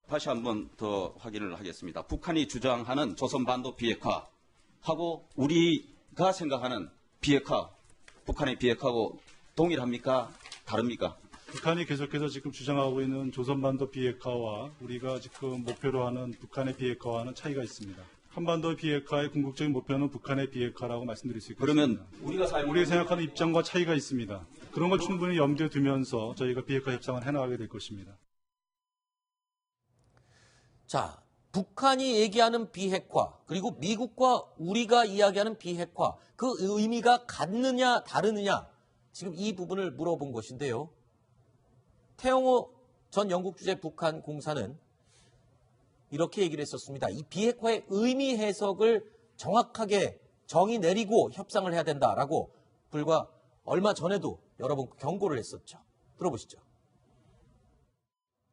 다시 한 번 더 확인을 하겠습니다. 북한이 주장하는 조선반도 비핵화하고 우리가 생각하는 비핵화, 북한의 비핵화하고 동일합니까? 다릅니까? 북한이 계속해서 지금 주장하고 있는 조선반도 비핵화와 우리가 지금 목표로 하는 북한의 비핵화와는 차이가 있습니다. 한반도 비핵화의 궁극적인 목표는 북한의 비핵화라고 말씀드릴 수 있겠습니다. 그러면 우리가 생각하는 입장과 차이가 있습니다. 그런 걸 충분히 염두에 두면서 저희가 비핵화 협상을 해나가게 될 것입니다. 자, 북한이 얘기하는 비핵화, 그리고 미국과 우리가 이야기하는 비핵화, 그 의미가 같느냐 다르느냐, 지금 이 부분을 물어본 것인데요. 태영호 전 영국 주재 북한 공사는 이렇게 얘기를 했었습니다. 이 비핵화의 의미 해석을 정확하게 정의 내리고 협상을 해야 된다라고 불과 얼마 전에도 여러 번 경고를 했었죠. 들어보시죠.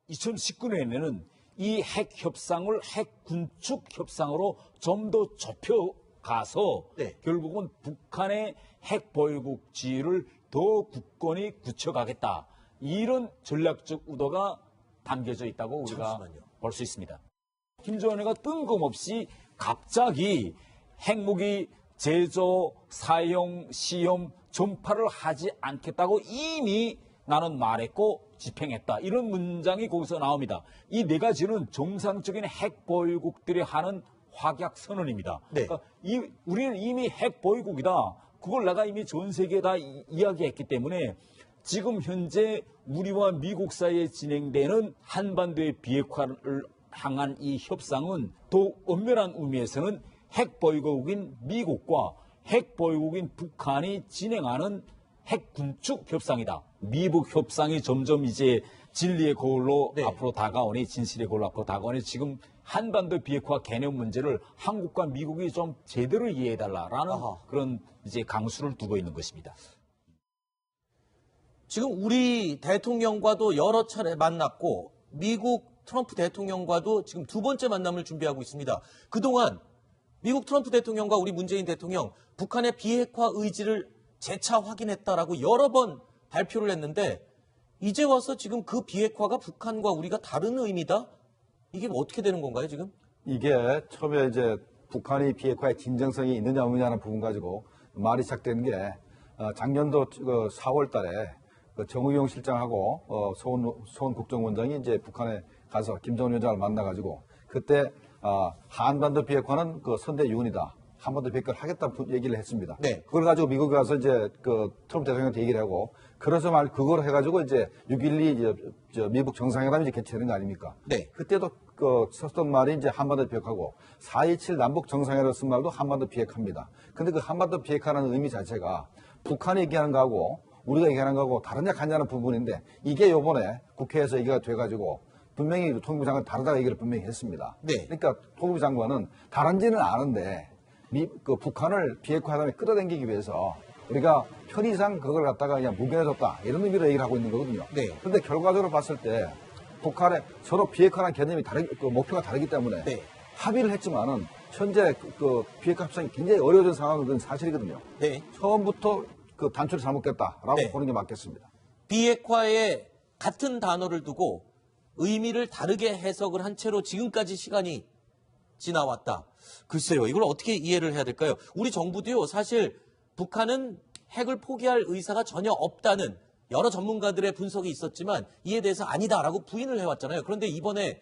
2019년에는 이 핵 협상을 핵 군축 협상으로 좀 더 좁혀가서 네. 결국은 북한의 핵 보유국 지위를 더 굳건히 굳혀가겠다. 이런 전략적 의도가 담겨져 있다고 우리가 볼 수 있습니다. 김정은이가 뜬금없이 갑자기 핵무기 제조, 사용, 시험, 전파를 하지 않겠다고 이미 나는 말했고 집행했다. 이런 문장이 거기서 나옵니다. 이 네 가지는 정상적인 핵 보유국들이 하는 확약 선언입니다. 네. 그러니까 우리는 이미 핵 보유국이다. 그걸 내가 이미 전 세계에 다 이야기했기 때문에 지금 현재 우리와 미국 사이에 진행되는 한반도의 비핵화를 향한 이 협상은 더 엄밀한 의미에서는 핵 보유국인 미국과 핵 보유국인 북한이 진행하는 핵 군축 협상이다. 미북 협상이 점점 이제 진리의 거울로 네. 앞으로 다가오니, 진실의 거울로 앞으로 다가오니 지금 한반도 비핵화 개념 문제를 한국과 미국이 좀 제대로 이해해달라라는 그런 이제 강수를 두고 있는 것입니다. 지금 우리 대통령과도 여러 차례 만났고 미국 트럼프 대통령과도 지금 두 번째 만남을 준비하고 있습니다. 그동안 미국 트럼프 대통령과 우리 문재인 대통령 북한의 비핵화 의지를 재차 확인했다라고 여러 번 발표를 했는데 이제 와서 지금 그 비핵화가 북한과 우리가 다른 의미다? 이게 어떻게 되는 건가요, 지금? 이게 처음에 이제 북한이 비핵화의 진정성이 있느냐 없느냐는 부분 가지고 말이 시작된 게 작년도 4월 달에 정의용 실장하고 소원 국정원장이 이제 북한에 가서 김정은 위원장을 만나가지고 그때 한반도 비핵화는 선대 유언이다. 한반도 비핵화를 하겠다 얘기를 했습니다. 네. 그걸 가지고 미국에 가서 이제 트럼프 대통령한테 얘기를 하고 그래서 그걸 해가지고 이제 6.12 미국 정상회담이 이제 개최되는 거 아닙니까? 네. 그때도 썼던 말이 이제 한반도 비핵화고 4.27 남북 정상회담 쓴 말도 한반도 비핵화입니다. 근데 그 한반도 비핵화라는 의미 자체가 북한이 얘기하는 거하고 우리가 얘기하는 거하고 다르냐 같냐는 부분인데 이게 요번에 국회에서 얘기가 돼가지고 분명히 통일부 장관 다르다고 얘기를 분명히 했습니다. 네. 그러니까 통일부 장관은 다른지는 아는데 북한을 비핵화회담에 끌어당기기 위해서 우리가 편의상 그걸 갖다가 그냥 무견해졌다 이런 의미로 얘기를 하고 있는 거거든요. 네. 그런데 결과적으로 봤을 때 북한의 서로 비핵화라는 개념이 목표가 다르기 때문에 네. 합의를 했지만은 현재 비핵화 협상이 굉장히 어려워진 상황은 그건 사실이거든요. 네. 처음부터 단추를 잘못했다라고 네. 보는 게 맞겠습니다. 비핵화에 같은 단어를 두고 의미를 다르게 해석을 한 채로 지금까지 시간이 지나왔다. 글쎄요, 이걸 어떻게 이해를 해야 될까요? 우리 정부도요, 사실 북한은 핵을 포기할 의사가 전혀 없다는 여러 전문가들의 분석이 있었지만 이에 대해서 아니다라고 부인을 해왔잖아요. 그런데 이번에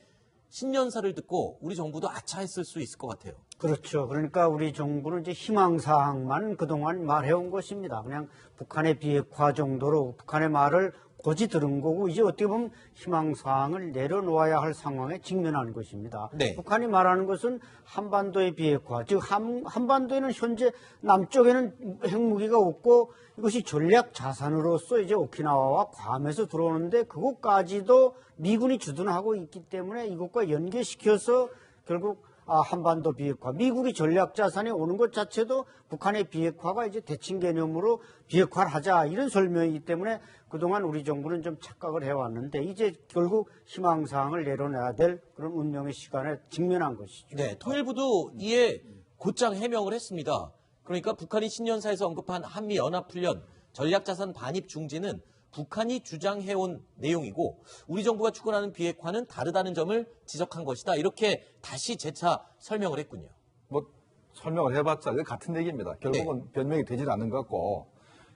신년사를 듣고 우리 정부도 아차했을 수 있을 것 같아요. 그렇죠. 그러니까 우리 정부는 이제 희망사항만 그동안 말해온 것입니다. 그냥 북한의 비핵화 정도로 북한의 말을 고지 들은 거고 이제 어떻게 보면 희망사항을 내려놓아야 할 상황에 직면하는 것입니다. 네. 북한이 말하는 것은 한반도의 비핵화, 즉 한반도에는 현재 남쪽에는 핵무기가 없고 이것이 전략 자산으로서 이제 오키나와와 괌에서 들어오는데 그것까지도 미군이 주둔하고 있기 때문에 이것과 연계시켜서 결국 한반도 비핵화, 미국이 전략 자산에 오는 것 자체도 북한의 비핵화가 이제 대칭 개념으로 비핵화를 하자 이런 설명이기 때문에 그동안 우리 정부는 좀 착각을 해왔는데 이제 결국 희망사항을 내려놔야 될 그런 운명의 시간에 직면한 것이죠. 네, 통일부도 이에 곧장 해명을 했습니다. 그러니까 북한이 신년사에서 언급한 한미연합훈련, 전략자산 반입 중지는 북한이 주장해온 내용이고 우리 정부가 추구하는 비핵화는 다르다는 점을 지적한 것이다. 이렇게 다시 재차 설명을 했군요. 뭐 설명을 해봤자 이거 같은 얘기입니다. 결국은 변명이 되질 않는 것 같고.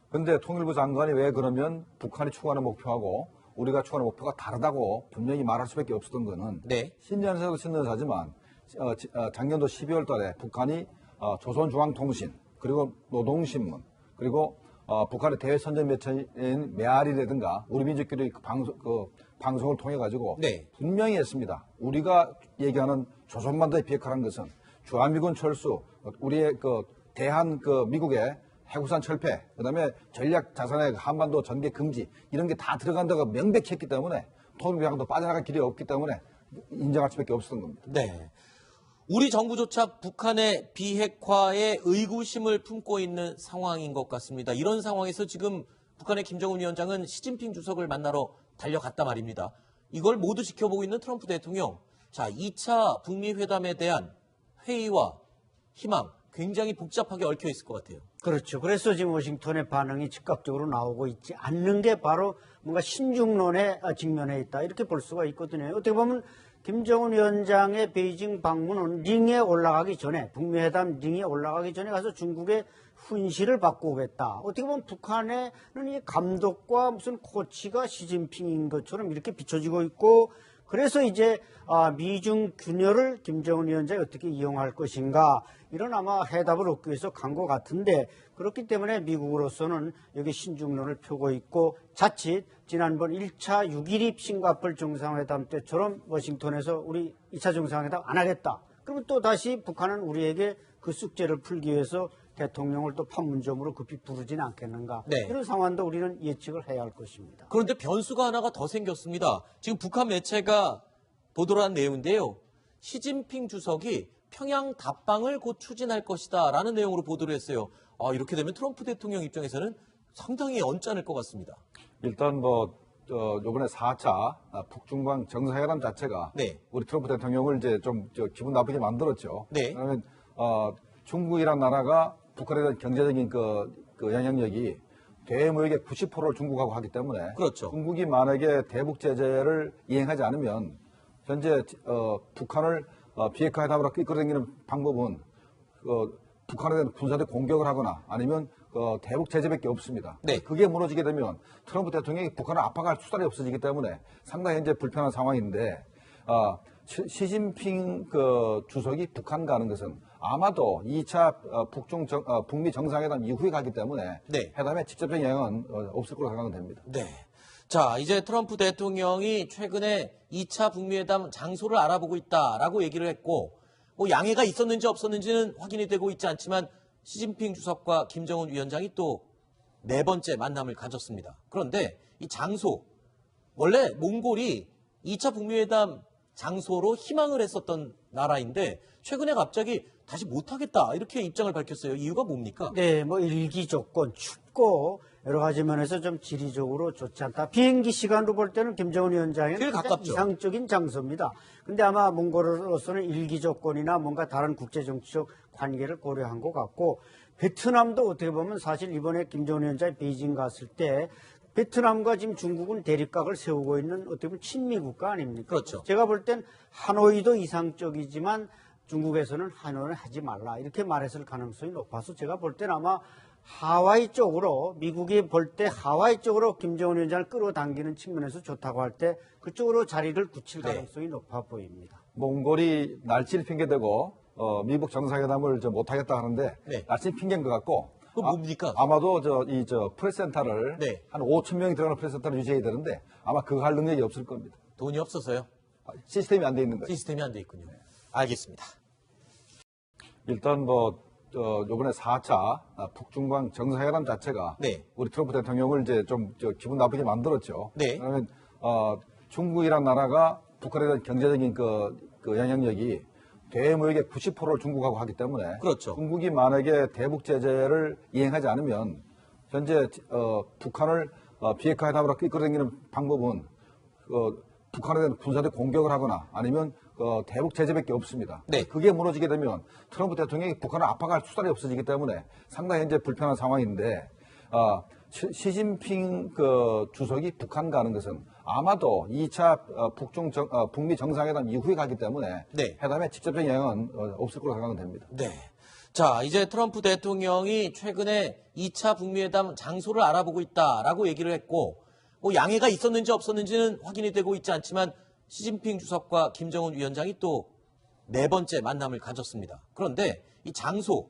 근데 통일부 장관이 왜 그러면 북한이 추구하는 목표하고 우리가 추구하는 목표가 다르다고 분명히 말할 수밖에 없었던 거는 네. 신년사도 신년사지만 작년도 12월 달에 북한이 조선중앙통신 그리고 노동신문 그리고 북한의 대외 선전 매체인 메아리라든가 우리 민족끼리 방송을 통해 가지고 네. 분명히 했습니다. 우리가 얘기하는 조선반도의 비핵화라는 것은 주한미군 철수, 우리의 대한 미국의 해구산 철폐, 그다음에 전략 자산의 한반도 전개 금지 이런 게 다 들어간다고 명백히 했기 때문에 통일부양도 빠져나갈 길이 없기 때문에 인정할 수밖에 없었던 겁니다. 네. 우리 정부조차 북한의 비핵화에 의구심을 품고 있는 상황인 것 같습니다. 이런 상황에서 지금 북한의 김정은 위원장은 시진핑 주석을 만나러 달려갔단 말입니다. 이걸 모두 지켜보고 있는 트럼프 대통령. 자, 2차 북미 회담에 대한 회의와 희망 굉장히 복잡하게 얽혀 있을 것 같아요. 그렇죠. 그래서 지금 워싱턴의 반응이 즉각적으로 나오고 있지 않는 게 바로 뭔가 신중론에 직면해 있다. 이렇게 볼 수가 있거든요. 어떻게 보면 김정은 위원장의 베이징 방문은 링에 올라가기 전에, 북미회담 링에 올라가기 전에 가서 중국의 훈시를 받고 오겠다. 어떻게 보면 북한에는 이 감독과 무슨 코치가 시진핑인 것처럼 이렇게 비춰지고 있고, 그래서 이제 미중 균열을 김정은 위원장이 어떻게 이용할 것인가, 이런 아마 해답을 얻기 위해서 간 것 같은데, 그렇기 때문에 미국으로서는 여기 신중론을 펴고 있고, 자칫 지난번 1차 6.12 싱가포르 정상회담 때처럼 워싱턴에서 우리 2차 정상회담 안 하겠다. 그러면 또 다시 북한은 우리에게 그 숙제를 풀기 위해서 대통령을 또 판문점으로 급히 부르지는 않겠는가. 네. 이런 상황도 우리는 예측을 해야 할 것입니다. 그런데 변수가 하나가 더 생겼습니다. 지금 북한 매체가 보도를 한 내용인데요. 시진핑 주석이 평양 답방을 곧 추진할 것이다 라는 내용으로 보도를 했어요. 이렇게 되면 트럼프 대통령 입장에서는 상당히 언짢을 것 같습니다. 일단 요번에 4차 북중간 정상회담 자체가 네. 우리 트럼프 대통령을 이제 좀 기분 나쁘게 만들었죠. 네. 왜냐하면 중국이란 나라가 북한에 대한 경제적인 영향력이 대무역의 90%를 중국하고 하기 때문에 그렇죠. 중국이 만약에 대북 제재를 이행하지 않으면 현재 북한을 비핵화 회담으로 끌어당기는 방법은 북한에 대한 군사적 공격을 하거나 아니면 대북 제재밖에 없습니다. 네. 그게 무너지게 되면 트럼프 대통령이 북한을 압박할 수단이 없어지기 때문에 상당히 현재 불편한 상황인데 시진핑 주석이 북한 가는 것은 아마도 2차 북미 정상회담 이후에 가기 때문에 네. 회담에 직접적인 영향은 없을 거로 생각은 됩니다. 네. 자, 이제 트럼프 대통령이 최근에 2차 북미회담 장소를 알아보고 있다라고 얘기를 했고, 뭐 양해가 있었는지 없었는지는 확인이 되고 있지 않지만 시진핑 주석과 김정은 위원장이 또 4번째 만남을 가졌습니다. 그런데 이 장소, 원래 몽골이 2차 북미회담 장소로 희망을 했었던 나라인데 최근에 갑자기 다시 못하겠다 이렇게 입장을 밝혔어요. 이유가 뭡니까? 네, 뭐 일기 조건, 춥고 여러 가지 면에서 좀 지리적으로 좋지 않다. 비행기 시간으로 볼 때는 김정은 위원장의 제일 가깝죠. 이상적인 장소입니다. 근데 아마 몽골로서는 일기 조건이나 뭔가 다른 국제정치적 관계를 고려한 것 같고, 베트남도 어떻게 보면 사실 이번에 김정은 위원장이 베이징 갔을 때 베트남과 지금 중국은 대립각을 세우고 있는 어떻게 보면 친미 국가 아닙니까? 그렇죠. 제가 볼 땐 하노이도 이상적이지만 중국에서는 하노이는 하지 말라 이렇게 말했을 가능성이 높아서 제가 볼 때는 아마 하와이 쪽으로, 미국이 볼 때 하와이 쪽으로 김정은 위원장을 끌어당기는 측면에서 좋다고 할 때 그쪽으로 자리를 굳힐 가능성이 높아 보입니다. 몽골이 날씨를 핑계대고 미국 정상회담을 못하겠다 하는데 네. 날씨 핑계인 것 같고 그 뭡니까? 아마도 프레스센터를 네. 한 5천 명이 들어가는 프레스센터를 유지해야 되는데 아마 그거 할 능력이 없을 겁니다. 돈이 없어서요. 시스템이 안 돼 있는 거예요. 시스템이 안 돼 있군요. 알겠습니다. 일단 요번에 4차 북중간 정상회담 자체가 네. 우리 트럼프 대통령을 이제 좀 기분 나쁘게 만들었죠. 네. 왜냐하면 중국이란 나라가 북한에 대한 경제적인 영향력이 대무역의 90%를 중국하고 하기 때문에 그렇죠. 중국이 만약에 대북 제재를 이행하지 않으면 현재 북한을 비핵화 회담으로 끌어당기는 방법은 북한에 대한 군사적 공격을 하거나 아니면 대북 제재밖에 없습니다. 네. 그게 무너지게 되면 트럼프 대통령이 북한을 압박할 수단이 없어지기 때문에 상당히 현재 불편한 상황인데 시진핑 그 주석이 북한 가는 것은 아마도 2차 북미 정상회담 이후에 가기 때문에 네. 회담에 직접적인 영향은 없을 거로 생각은 됩니다. 네. 자, 이제 트럼프 대통령이 최근에 2차 북미회담 장소를 알아보고 있다라고 얘기를 했고, 뭐 양해가 있었는지 없었는지는 확인이 되고 있지 않지만 시진핑 주석과 김정은 위원장이 또 4번째 만남을 가졌습니다. 그런데 이 장소,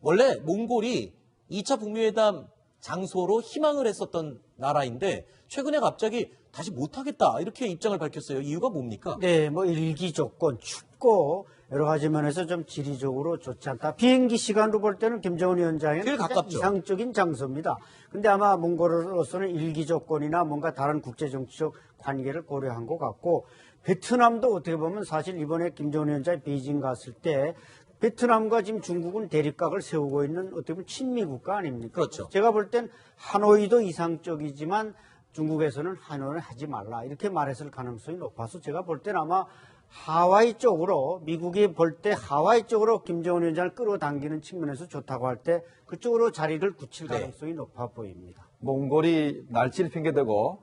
원래 몽골이 2차 북미회담 장소로 희망을 했었던 나라인데 최근에 갑자기 다시 못하겠다 이렇게 입장을 밝혔어요. 이유가 뭡니까? 네, 뭐 일기 조건 춥고 여러 가지 면에서 좀 지리적으로 좋지 않다. 비행기 시간으로 볼 때는 김정은 위원장의 제일 가깝죠. 이상적인 장소입니다. 근데 아마 몽골로서는 일기 조건이나 뭔가 다른 국제 정치적 관계를 고려한 것 같고, 베트남도 어떻게 보면 사실 이번에 김정은 위원장이 베이징 갔을 때 베트남과 지금 중국은 대립각을 세우고 있는 어떻게 보면 친미 국가 아닙니까? 그렇죠. 제가 볼 땐 하노이도 이상적이지만 중국에서는 하노이는 하지 말라 이렇게 말했을 가능성이 높아서 제가 볼 때는 아마 하와이 쪽으로, 미국이 볼 때 하와이 쪽으로 김정은 위원장을 끌어당기는 측면에서 좋다고 할 때 그쪽으로 자리를 굳힐 가능성이 높아 보입니다. 몽골이 날씨를 핑계대고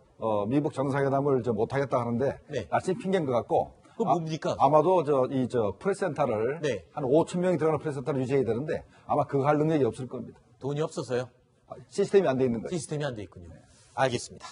미국 정상회담을 못하겠다 하는데 네. 날씨 핑계인 것 같고 그거 뭡니까? 아마도 프레스센터를 네. 한 5천 명이 들어가는 프레스센터를 유지해야 되는데 아마 그거 할 능력이 없을 겁니다. 돈이 없어서요. 시스템이 안 돼 있는 거예요. 시스템이 안 돼 있군요. 알겠습니다.